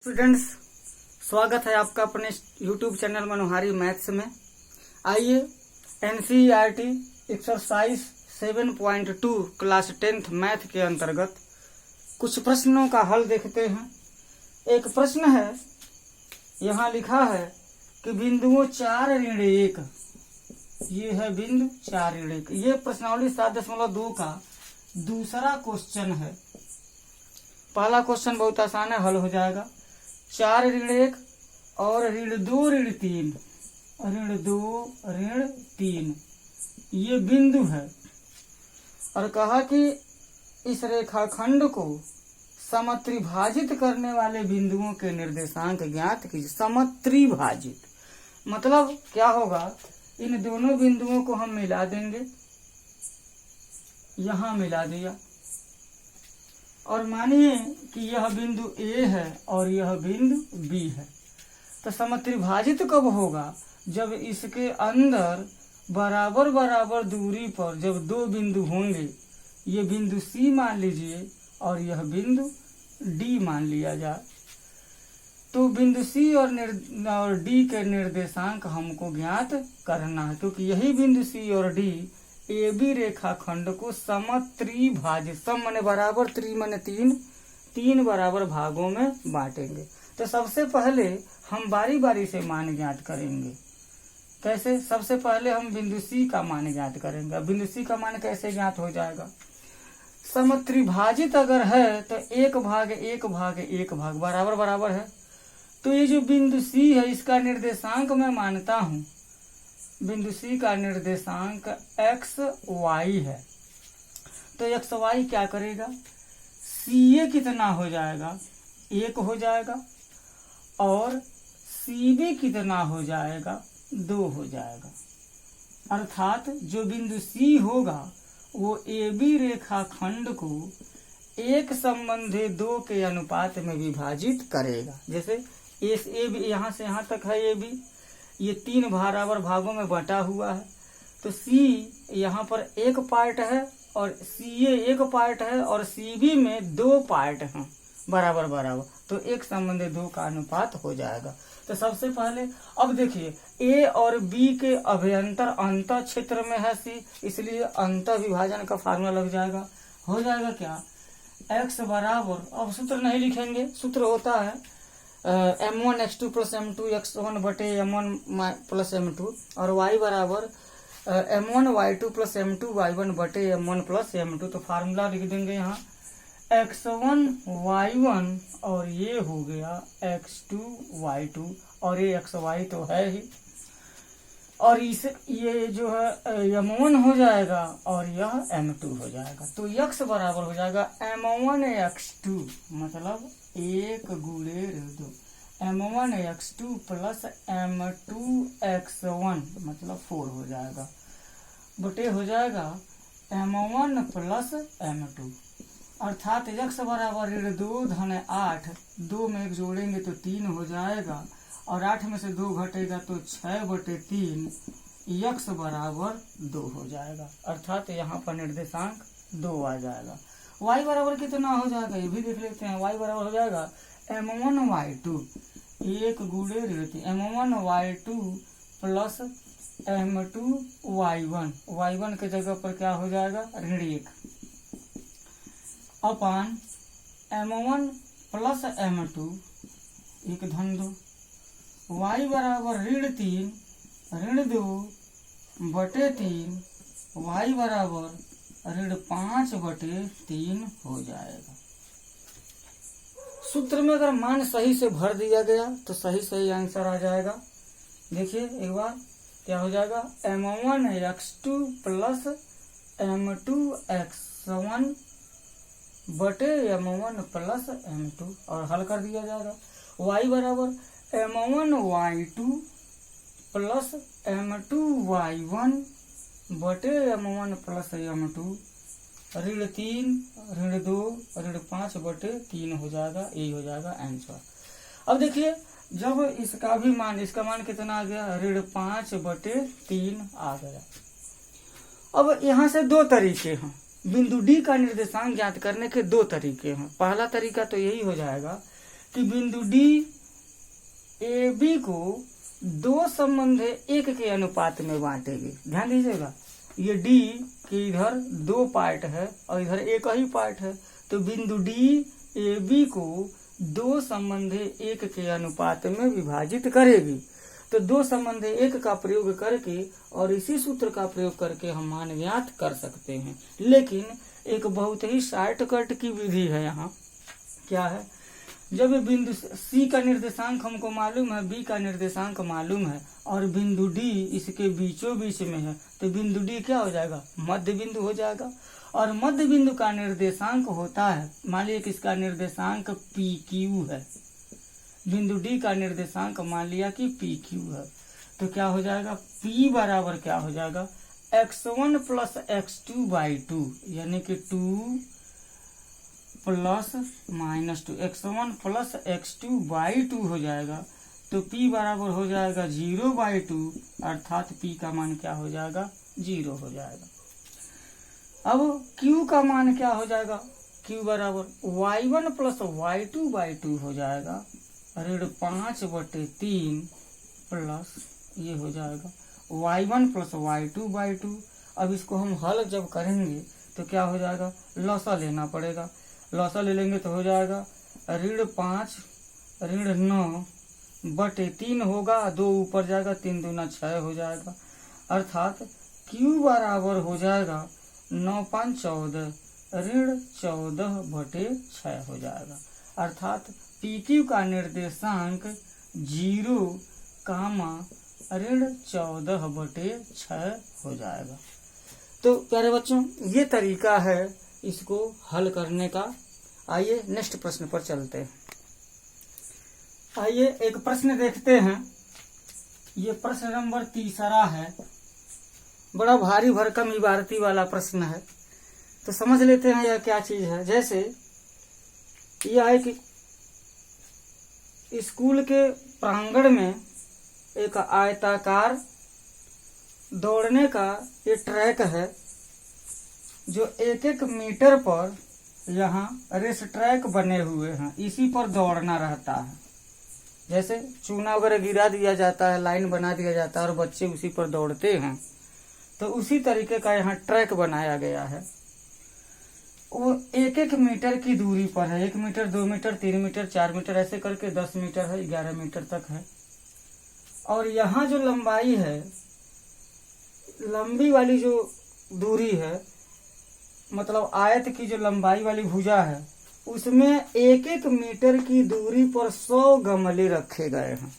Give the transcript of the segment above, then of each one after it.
Students, स्वागत है आपका अपने YouTube चैनल मनोहारी मैथ्स में। आइए NCERT exercise 7.2 class 10th math के अंतर्गत कुछ प्रश्नों का हल देखते हैं। एक प्रश्न है, यहाँ लिखा है कि बिंदुओं 4 ऋण 1, ये है बिंदु 4 ऋण 1। ये प्रश्नावली 7.2 का दूसरा क्वेश्चन है। पहला क्वेश्चन बहुत आसान है, हल हो जाएगा। 4 ऋण 1 और ऋण 2 ऋण 3, ऋण 2 ऋण 3 ये बिंदु है, और कहा कि इस रेखाखंड को समत्रिभाजित करने वाले बिंदुओं के निर्देशांक ज्ञात कीजिए। समत्रिभाजित मतलब क्या होगा, इन दोनों बिंदुओं को हम मिला देंगे, यहां मिला दिया, और मानिए कि यह बिंदु A है और यह बिंदु B है। तो समत्रिभाजित कब होगा, जब इसके अंदर बराबर बराबर दूरी पर जब दो बिंदु होंगे, ये बिंदु C मान लीजिए और यह बिंदु D मान लिया जाए। तो बिंदु C और D के निर्देशांक हमको ज्ञात करना है, क्योंकि यही बिंदु C और D AB रेखाखंड को समत्रिभाजित, सम माने बराबर, त्रि माने तीन बराबर भागों में बांटेंगे। तो सबसे पहले हम बारी बारी से मान ज्ञात करेंगे। कैसे? सबसे पहले हम बिंदु C का मान ज्ञात करेंगे। अब बिंदु C का मान कैसे ज्ञात हो जाएगा? समत्रिभाजित अगर है तो 1 भाग 1 भाग 1 भाग बराबर बराबर है। तो ये जो बिंदु C है, इसका निर्देशांक मैं मानता हूं, बिंदु C का निर्देशांक XY है। तो XY क्या करेगा, CA कितना हो जाएगा, 1 हो जाएगा, और CB कितना हो जाएगा, 2 हो जाएगा। अर्थात जो बिंदु C होगा वो AB रेखाखंड को एक संबंधी 2 के अनुपात में विभाजित करेगा। जैसे AB यहाँ से यहाँ तक है, AB ये 3 बराबर भागों में बटा हुआ है। तो C यहाँ पर 1 पार्ट है और CA 1 पार्ट है और CB में 2 पार्ट हैं बराबर बराबर, तो एक संबंधी 2 का अनुपात हो जाएगा। तो सबसे पहले अब देखिए, A और B के अभ्यंतर अंत क्षेत्र में है C, इसलिए अंत विभाजन का फार्मूला लग जाएगा। हो जाएगा क्या, x बराबर, अब सूत्र नहीं लिखेंगे, सूत्र होता है m1 x2 plus m2 x1 बटे m1 प्लस m2, और y बराबर m1 y2 plus m2 y1 बटे m1 प्लस m2। तो फार्मूला लिख देंगे यहाँ x1 y1, और ये हो गया x2 y2, और ये xy तो है ही, और इस ये जो है m1 हो जाएगा और यह m2 हो जाएगा। तो x बराबर हो जाएगा m1 x2, मतलब 1 गुणे 2, m1 x2 plus m2 x1 मतलब 4 हो जाएगा, बटे हो जाएगा m1 प्लस m2। अर्थात x बराबर ऋण 2 धन 8, 2 में 1 जोड़ेंगे तो 3 हो जाएगा, और 8 में से 2 घटेगा तो 6 बटे 3, x बराबर 2 हो जाएगा। अर्थात यहाँ पर निर्देशांक 2 आ जाएगा। y बराबर कितना हो जाएगा, ये भी देख लेते हैं। y बराबर हो जाएगा m1 y2, 1 गुणे ऋण 3, m1 y2 plus m2 y1, y1 के जगह पर क्या हो जाएगा, ऋण 1, अपान m1 प्लस m2 1 धन 2, y बराबर ऋण 3 ऋण 2 बटे 3, y बराबर ऋण 5 बटे 3 हो जाएगा। सूत्र में अगर मान सही से भर दिया गया तो सही सही आंसर आ जाएगा। देखिए एक बार क्या हो जाएगा, m1 x2 plus m2 x1 बटे m1 प्लस m2, और हल कर दिया जाएगा। y बराबर m1 y2 plus m2 y1 बटे m1 प्लस m2, ऋण 3 ऋण 2 ऋण 5 बटे 3 हो जाएगा, यही हो जाएगा आंसर। अब देखिए, जब इसका भी मान, इसका मान कितना आ गया, ऋण 5 बटे 3 आ गया। अब यहाँ से 2 तरीके हैं, बिंदु D का निर्देशांक ज्ञात करने के 2 तरीके हैं। पहला तरीका तो यही हो जाएगा कि बिंदु डी ए बी को दो संबंध एक के अनुपात में बांटेगी। ध्यान दीजिएगा, ये डी के इधर दो पार्ट है और इधर एक ही पार्ट है, तो बिंदु डी ए बी को दो संबंध एक के अनुपात में विभाजित करेगी। तो दो संबंध एक का प्रयोग करके और इसी सूत्र का प्रयोग करके हम मान ज्ञात कर सकते हैं। लेकिन एक बहुत ही शॉर्टकट की विधि है यहाँ। क्या है? जब बिंदु सी का निर्देशांक हमको मालूम है, बी का निर्देशांक मालूम है और बिंदु डी इसके बीचों बीच में है, तो बिंदु डी क्या हो जाएगा? मध्य बिंदु हो जाएगा। और मध्य बिंदु का निर्देशांक होता है, मान लीजिए कि इसका निर्देशांक पी क्यू है, बिंदु डी का निर्देशांक मान लिया कि पी क्यू है, तो क्या हो जाएगा? P बराबर क्या हो जाएगा? x1 प्लस x2 बाई 2, यानी कि 2 plus minus 2, x1 plus x2 by 2 हो जाएगा। तो P बराबर हो जाएगा 0 बाई 2, अर्थात P का मान क्या हो जाएगा? 0 हो जाएगा। अब Q का मान क्या हो जाएगा? Q बराबर y1 प्लस y2 बाई 2 हो जाएगा, ऋण 5/3 प्लस ये हो जाएगा y1 प्लस y2 बाई 2। अब इसको हम हल जब करेंगे तो क्या हो जाएगा? लसा लेना पड़ेगा, लसा ले लेंगे तो हो जाएगा ऋण 5 ऋण 9/3 होगा, 2 ऊपर जाएगा, 3 दूना 6 हो जाएगा, अर्थात Q बराबर हो जाएगा 9 5 14 ऋण 14/6 हो जाएगा। अर्थात PQ का निर्देशांक 0, ऋण 14/6 हो जाएगा। तो प्यारे बच्चों, ये तरीका है इसको हल करने का। आइए नेक्स्ट प्रश्न पर चलते हैं। आइए एक प्रश्न देखते हैं। ये प्रश्न नंबर 3 है, बड़ा भारी भरकम इबारती वाला प्रश्न है, तो समझ लेते हैं यह क्या चीज है। जैसे यह है कि स्कूल के प्रांगण में एक आयताकार दौड़ने का ये ट्रैक है, जो 1-1 मीटर पर यहाँ रेस ट्रैक बने हुए हैं, इसी पर दौड़ना रहता है। जैसे चूना वगैरह गिरा दिया जाता है, लाइन बना दिया जाता है और बच्चे उसी पर दौड़ते हैं, तो उसी तरीके का यहाँ ट्रैक बनाया गया है। वो 1-1 मीटर की दूरी पर है, 1 मीटर 2 मीटर 3 मीटर 4 मीटर ऐसे करके 10 मीटर है, 11 मीटर तक है। और यहाँ जो लंबाई है, लंबी वाली जो दूरी है, मतलब आयत की जो लंबाई वाली भुजा है, उसमें 1-1 मीटर की दूरी पर 100 गमले रखे गए हैं।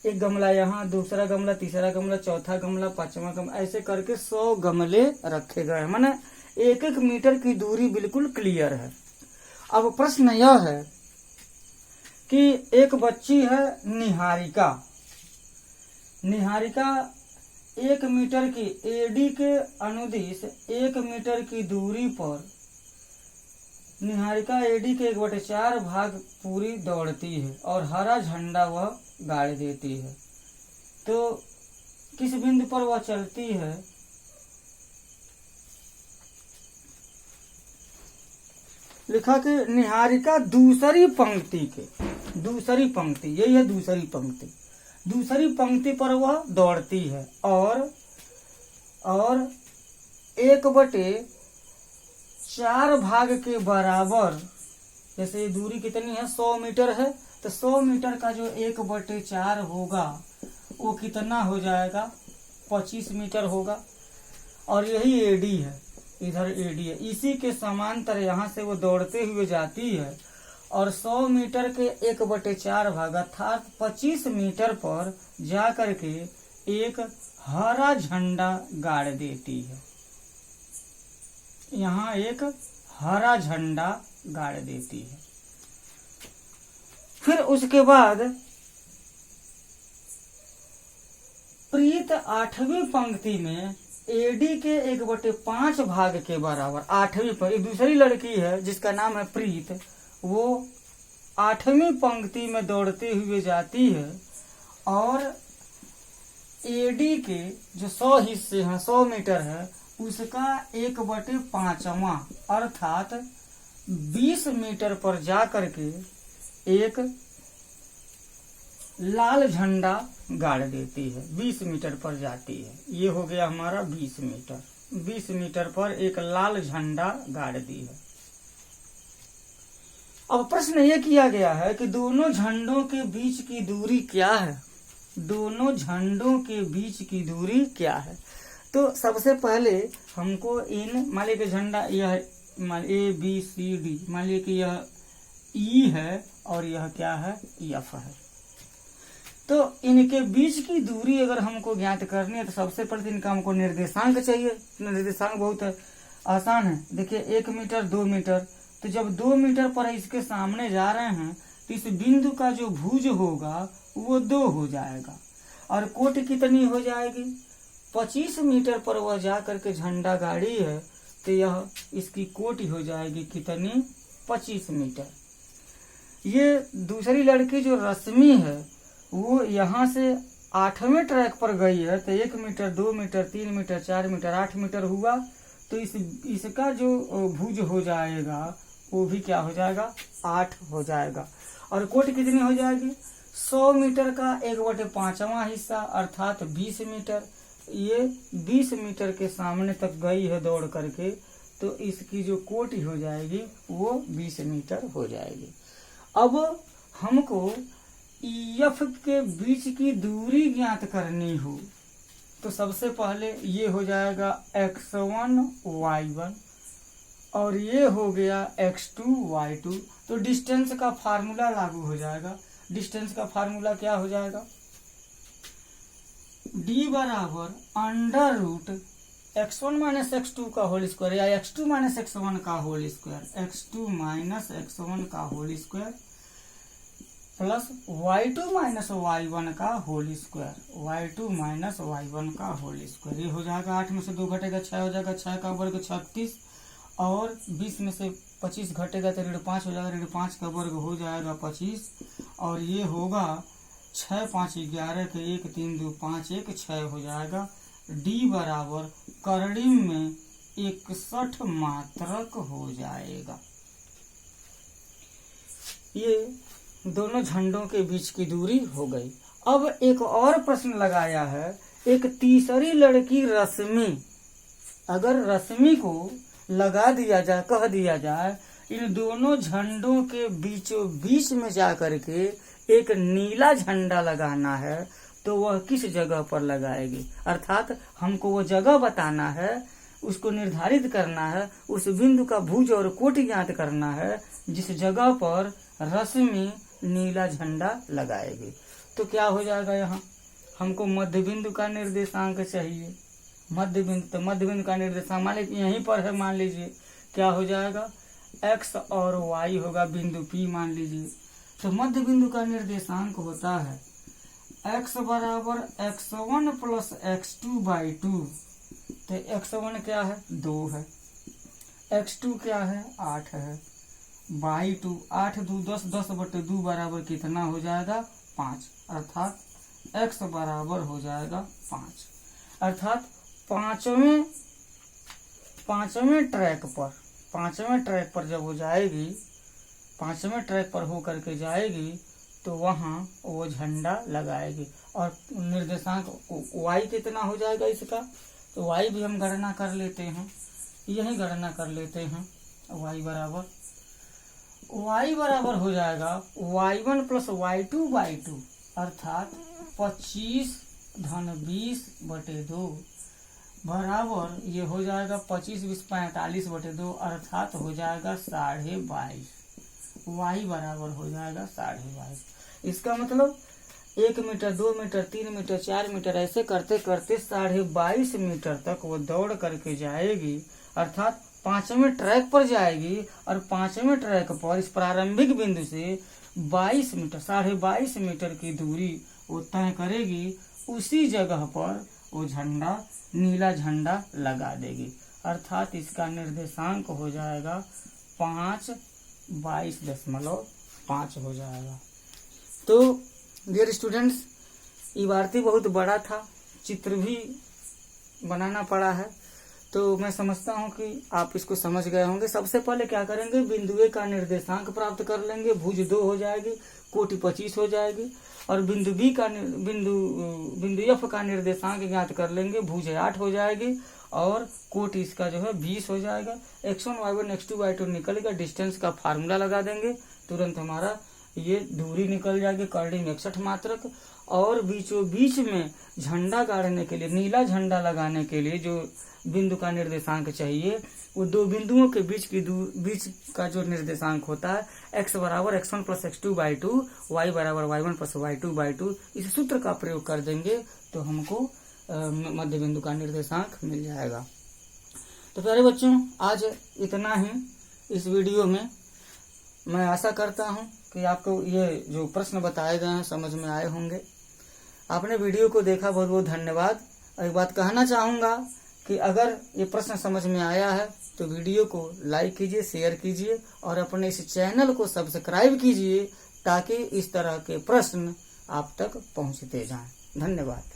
एक गमला यहाँ, दूसरा गमला, तीसरा गमला, चौथा गमला, 5वां गमला, ऐसे करके 100 गमले रखे गए हैं। माने 1-1 मीटर की दूरी बिल्कुल क्लियर है। अब प्रश्न यह है कि एक बच्ची है निहारिका। निहारिका 1 मीटर की एडी के अनुदिश 1 मीटर की दूरी पर निहारिका एडी के 1/4 भाग पूरी दौड़ती है और हरा झंडा वह गाड़ देती है। तो किस बिंदु पर वह चलती है? लिखा कि निहारिका दूसरी पंक्ति के, दूसरी पंक्ति, यही है दूसरी पंक्ति, दूसरी पंक्ति पर वह दौड़ती है और 1/4 भाग के बराबर, जैसे ये दूरी कितनी है? 100 मीटर है, तो 100 मीटर का जो 1/4 होगा वो कितना हो जाएगा? 25 मीटर होगा। और यही एडी है, इधर एडी है, इसी के समांतर यहाँ से वो दौड़ते हुए जाती है और 100 मीटर के 1/4 भाग अर्थात 25 मीटर पर जा करके एक हरा झंडा गाड़ देती है। यहाँ एक हरा झंडा गाड़ देती है। फिर उसके बाद प्रीत 8वीं पंक्ति में एडी के 1/5 भाग के बराबर, 8वीं पर, एक दूसरी लड़की है जिसका नाम है प्रीत, वो 8वीं पंक्ति में दौड़ते हुए जाती है और एडी के जो 100 हिस्से हैं, 100 मीटर है, उसका 1/5वां अर्थात 20 मीटर पर जा करके एक लाल झंडा गाड़ देती है, 20 मीटर पर जाती है। ये हो गया हमारा 20 मीटर। 20 मीटर पर एक लाल झंडा गाड़ दी है। अब प्रश्न ये किया गया है कि दोनों झंडों के बीच की दूरी क्या है। दोनों झंडों के बीच की दूरी क्या है। तो सबसे पहले हमको इन, मान लीजिए झंडा यह ABCD, मान लीजिए कि यह E है और यह क्या है, F है। तो इनके बीच की दूरी अगर हमको ज्ञात करनी है तो सबसे पहले इनका हमको निर्देशांक चाहिए। निर्देशांक बहुत आसान है। देखिए 1 मीटर 2 मीटर, तो जब 2 मीटर पर इसके सामने जा रहे हैं तो इस बिंदु का जो भुज होगा वो 2 हो जाएगा और कोट कितनी हो जाएगी, 25 मीटर पर वह जा करके झंडा गाड़ी है तो यह इसकी कोट हो जाएगी कितनी, 25 मीटर। ये दूसरी लड़की जो रश्मि है वो यहाँ से 8वें ट्रैक पर गई है तो 1 metre 2 metre 3 metre 4 metre 8 metre हुआ, तो इसका जो भुज हो जाएगा वो भी क्या हो जाएगा, 8 हो जाएगा। और कोट कितनी हो जाएगी, 100 मीटर का 1/5वां हिस्सा अर्थात 20 मीटर। ये 20 मीटर के सामने तक गई है दौड़ करके, तो इसकी जो कोट हो जाएगी वो 20 मीटर हो जाएगी। अब हमको EF के बीच की दूरी ज्ञात करनी हो तो सबसे पहले ये हो जाएगा x1 y1 और ये हो गया x2 y2। तो डिस्टेंस का फार्मूला लागू हो जाएगा। डिस्टेंस का फार्मूला क्या हो जाएगा, d बराबर under root x1 minus x2 का होल स्क्वायर या x2 माइनस x1 का whole square, x2 minus x1 का whole square plus y2 minus y1 का whole square, y2 minus y1 का होल स्क्वायर। ये हो जाएगा 8 में से 2 घटेगा 6 हो जाएगा, 6 का वर्ग 36 और 20 में से 25 घटेगा तो ऋण 5 हो जाएगा, ऋण 5 का वर्ग हो जाएगा 25 और ये होगा 6 5 11 के 1 3 2 5 1 6 हो जाएगा। D बराबर कर्णिम में 61 मात्रक हो जाएगा। ये दोनों झंडों के बीच की दूरी हो गई। अब एक और प्रश्न लगाया है, एक तीसरी लड़की रश्मि, अगर रश्मि को लगा दिया जाए, कह दिया जाए इन दोनों झंडों के बीचों बीच में जा करके एक नीला झंडा लगाना है तो वह किस जगह पर लगाएगी, अर्थात हमको वो जगह बताना है, उसको निर्धारित करना है, उस बिंदु का भुज और कोट ज्ञात करना है जिस जगह पर रश्मि नीला झंडा लगाएगी। तो क्या हो जाएगा, यहाँ हमको मध्य बिंदु का निर्देशांक चाहिए। मध्य बिंदु, तो मध्य बिंदु का निर्देशांक मान लीजिए यहीं पर है, मान लीजिए क्या हो जाएगा, x और y होगा बिंदु P मान लीजिए। तो मध्य बिंदु का निर्देशांक होता है x बराबर x1 प्लस x2 बाई 2। तो x1 क्या है, 2 है, x2 क्या है, 8 है, बाई 2 8 2 10 10 बटे 2 बराबर कितना हो जाएगा, 5, अर्थात x बराबर हो जाएगा 5। अर्थात पांचवें ट्रैक पर जब वो जाएगी, 5वें ट्रैक पर हो करके जाएगी तो वहां वो झंडा लगाएगी। और निर्देशांक y कितना हो जाएगा इसका, तो y भी हम गणना कर लेते हैं, यही गणना कर लेते हैं। y बराबर हो जाएगा y1 प्लस y2 बाई 2 अर्थात 25 धन 20 बटे 2 बराबर ये हो जाएगा 25 20 45 बटे 2 अर्थात हो जाएगा 22.5। y बराबर हो जाएगा 22.5। इसका मतलब 1 मीटर 2 मीटर 3 मीटर 4 मीटर ऐसे करते करते 22.5 मीटर तक वो दौड़ करके जाएगी, अर्थात 5वें ट्रैक पर जाएगी और 5वें ट्रैक पर इस प्रारंभिक बिंदु से 22 मीटर 22.5 मीटर की दूरी वो तय करेगी। उसी जगह पर वो झंडा, नीला झंडा लगा देगी, अर्थात इसका निर्देशांक हो जाएगा 5 22.5 हो जाएगा। तो डियर स्टूडेंट्स, इबारती बहुत बड़ा था, चित्र भी बनाना पड़ा है, तो मैं समझता हूँ कि आप इसको समझ गए होंगे। सबसे पहले क्या करेंगे, बिंदु ए का निर्देशांक प्राप्त कर लेंगे, भुज 2 हो जाएगी, कोटि 25 हो जाएगी। और बिंदु बी का बिंदु एफ का निर्देशांक ज्ञात कर लेंगे, भुज 8 हो जाएगी और कोटि इसका जो है 20 हो जाएगा। x1 y1 x2 y2 निकलेगा, डिस्टेंस का फार्मूला लगा देंगे, तुरंत हमारा ये दूरी निकल जाएगी, कर्डिंग 61 मात्रक। और बीचों बीच में झंडा गाड़ने के लिए, नीला झंडा लगाने के लिए जो बिंदु का निर्देशांक चाहिए, वो दो बिंदुओं के बीच का जो निर्देशांक होता है, x बराबर x1 plus x2 by 2, y बराबर y1 प्लस y2 बाई 2, इस सूत्र का प्रयोग कर देंगे तो हमको मध्य बिंदु का निर्देशांक मिल जाएगा। तो प्यारे बच्चों, आज इतना ही इस वीडियो में। मैं आशा करता हूँ कि आपको ये जो प्रश्न बताए गए हैं समझ में आए होंगे। आपने वीडियो को देखा, बहुत बहुत धन्यवाद। एक बात कहना चाहूँगा कि अगर ये प्रश्न समझ में आया है तो वीडियो को लाइक कीजिए, शेयर कीजिए और अपने इस चैनल को सब्सक्राइब कीजिए ताकि इस तरह के प्रश्न आप तक पहुँचते जाएं। धन्यवाद।